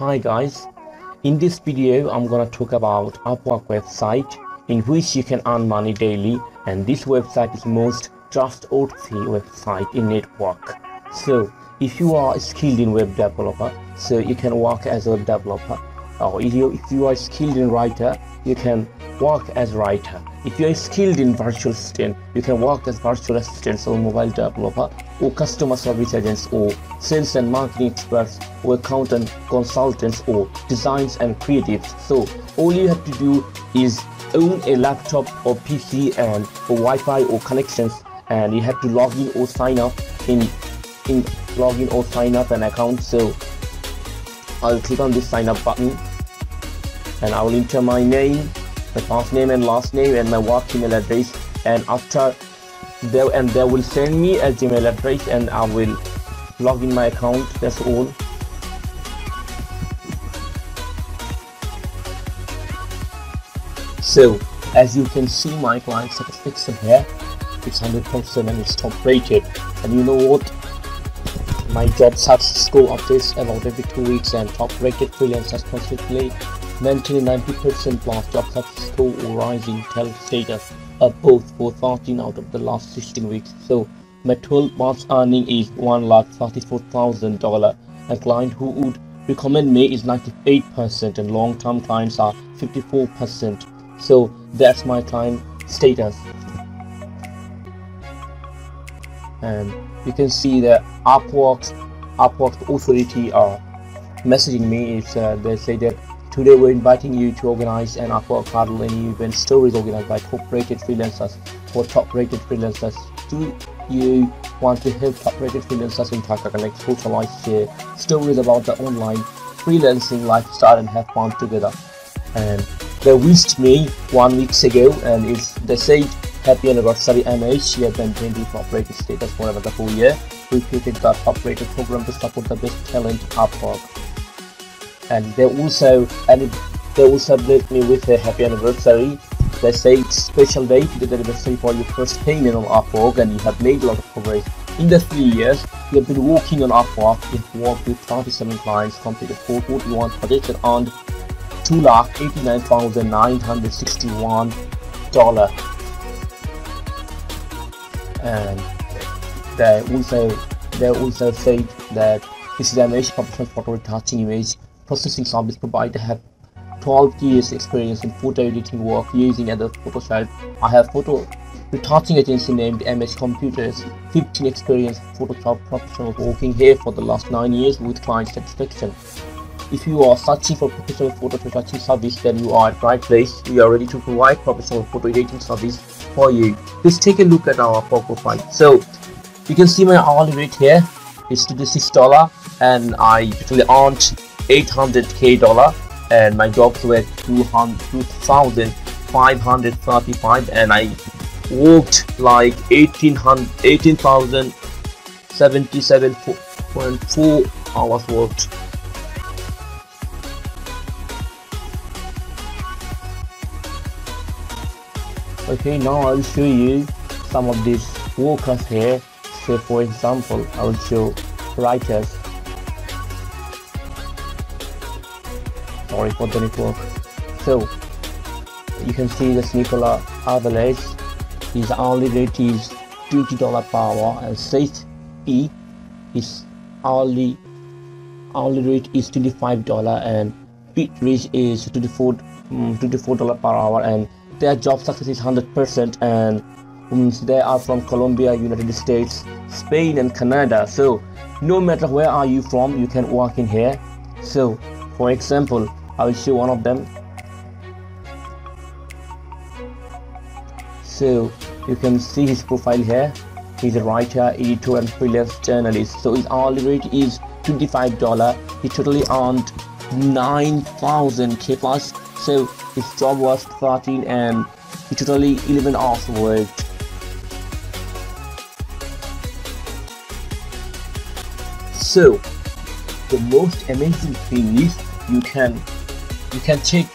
Hi guys, in this video I'm gonna talk about Upwork website in which you can earn money daily, and this website is most trustworthy website in network. So if you are skilled in web developer, so you can work as a web developer, or if you are skilled in writer, you can work as writer. If you are skilled in virtual assistant, you can work as virtual assistants or mobile developer or customer service agents or sales and marketing experts or accountant consultants or designs and creatives. So all you have to do is own a laptop or PC and Wi-Fi or connections, and you have to log in or sign up an account. So I'll click on this sign up button and I will enter my name, my first name and last name, and my work email address, and after they will send me a Gmail address and I will log in my account. That's all. So as you can see, my client satisfaction here, it's 100% and it's top rated. And you know what, my job success score updates about every 2 weeks, and top rated freelancers constantly maintaining 90% plus job success score or rising talent status of both for 13 out of the last 16 weeks. So my 12 months earning is $1,34,000, and client who would recommend me is 98%, and long-term clients are 54%. So that's my client status. And you can see that Upwork authority are messaging me. It's they say that today we're inviting you to organize an Upwork Huddle, any event stories organized by top-rated freelancers or top-rated freelancers. Do you want to help top-rated freelancers in Dhaka Connect socialize, share stories about the online freelancing lifestyle and have fun together? And they wished me 1 week ago, and they said happy anniversary MH, you have maintained the top-rated status for another 4 years. We created the top-rated program to support the best talent Upwork. And they also blessed me with a happy anniversary. They say it's special day, the anniversary for your first payment on Upwork, and you have made a lot of progress. In the 3 years you have been working on Upwork, you've worked with 37 clients, completed 441 projects, and earned $2,89,961. And they also said that this is MH professional photo retouching image processing service provider. Have 12 years experience in photo editing work using Adobe Photoshop. I have photo retouching agency named MH Computers, 15 experience Photoshop professional working here for the last 9 years with client satisfaction. If you are searching for professional photo retouching service, then you are at right place. We are ready to provide professional photo editing service for you. Please take a look at our profile. So you can see my hourly rate here is $26, and I totally earned $800K, and my jobs were 2,535, and I worked like 18,077.4 hours worked. Okay, now I will show you some of these workers here. So for example, I will show writers. Sorry for the network. So you can see this Nicola Avalanche. His hourly rate is $20 per hour, and Seth E, his hourly rate is $25, and Pete Rich is $24 per hour, and their job success is 100%, and they are from Colombia, United States, Spain and Canada. So no matter where are you from, you can work in here. So for example, I will show one of them. So you can see his profile here. He's a writer, editor and freelance journalist. So his hourly rate is $25. He totally earned 9,000K plus. So his job was 13, and he totally 11 hours worked. So the most amazing thing is you can check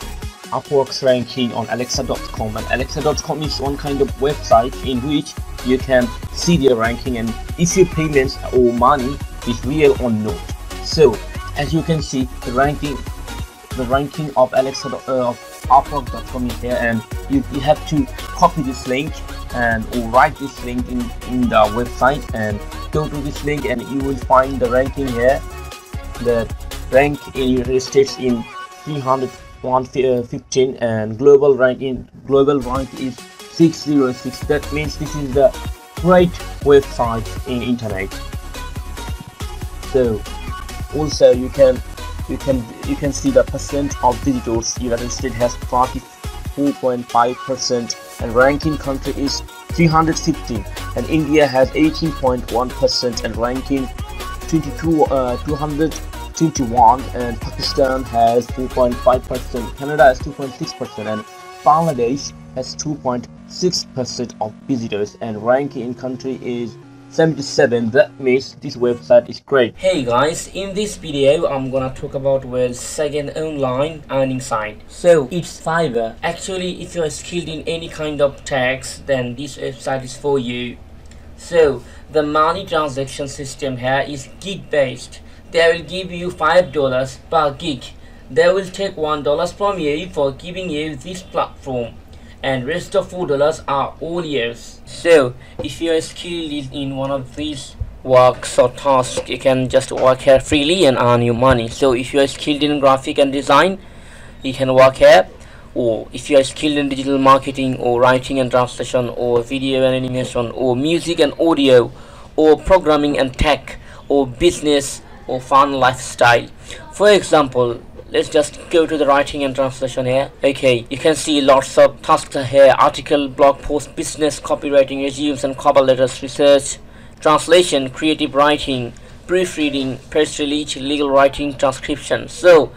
Upwork's ranking on Alexa.com, and Alexa.com is one kind of website in which you can see their ranking and if your payments or money is real or not. So as you can see, the ranking of Alexa of Upwork.com is here, and you have to copy this link and or write this link in the website and go to this link, and you will find the ranking here. The rank in United States in 315 and global rank is 606. That means this is the great website in internet. So also you can see the percent of visitors. United States has 44.5% and ranking country is 350, and India has 18.1% and ranking 221, and Pakistan has 4.5%, Canada has 2.6%, and Bangladesh has 2.6% of visitors and ranking in country is 77. That means this website is great. Hey guys, in this video I'm gonna talk about world's second online earning site. So it's Fiverr. Actually, if you're skilled in any kind of tax, then this website is for you. So the money transaction system here is gig based. They will give you $5 per gig. They will take $1 from you for giving you this platform, and rest of $4 are all yours. So if you are skilled in one of these works or tasks, you can just work here freely and earn your money. So if you are skilled in graphic and design, you can work here, or if you are skilled in digital marketing or writing and translation or video and animation or music and audio or programming and tech or business or fun lifestyle. For example, let's just go to the writing and translation here. Okay, you can see lots of tasks here: article, blog post, business, copywriting, resumes and cover letters, research, translation, creative writing, proofreading, press release, legal writing, transcription. So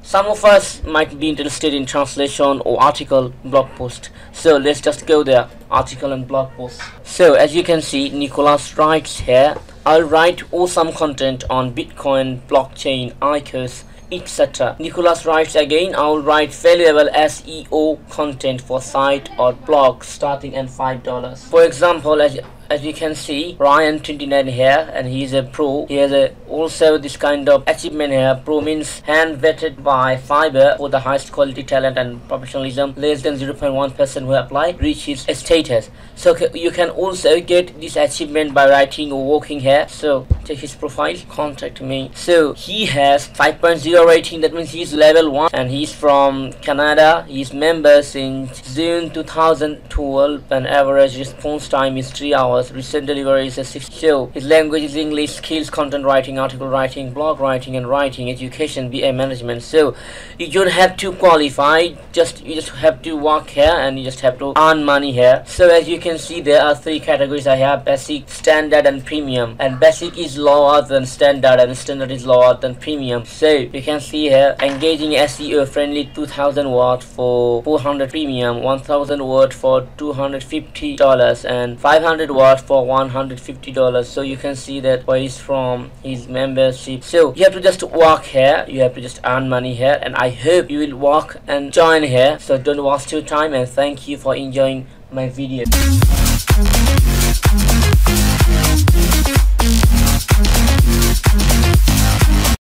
some of us might be interested in translation or article, blog post. So let's just go there, article and blog post. So as you can see, Nicholas writes here, I'll write awesome content on Bitcoin, blockchain, ICOs, etc. Nicholas writes again, I will write valuable SEO content for site or blog starting at $5. For example, as you can see, Ryan 29 here, and he is a pro. He has also this kind of achievement here. Pro means hand vetted by Fiverr for the highest quality talent and professionalism. Less than 0.1% who apply reach his status. So you can also get this achievement by writing or working here. So check his profile, contact me. So he has 5.0 rating. That means he's level 1 and he's from Canada. He's member since June 2012 and average response time is 3 hours. Recent delivery is a 6. So his language is English. Skills: content writing, article writing, blog writing and writing, education, BA management. So you don't have to qualify, you just have to work here and you just have to earn money here. So as you can see, there are 3 categories I have: basic, standard and premium, and basic is lower than standard and standard is lower than premium. So you can see here, engaging SEO friendly, 2000 word for 400, premium 1000 word for $250 and 500 word for $150. So you can see that where he's from, his membership. So you have to just work here, you have to just earn money here, and I hope you will work and join here. So don't waste your time, and thank you for enjoying my video.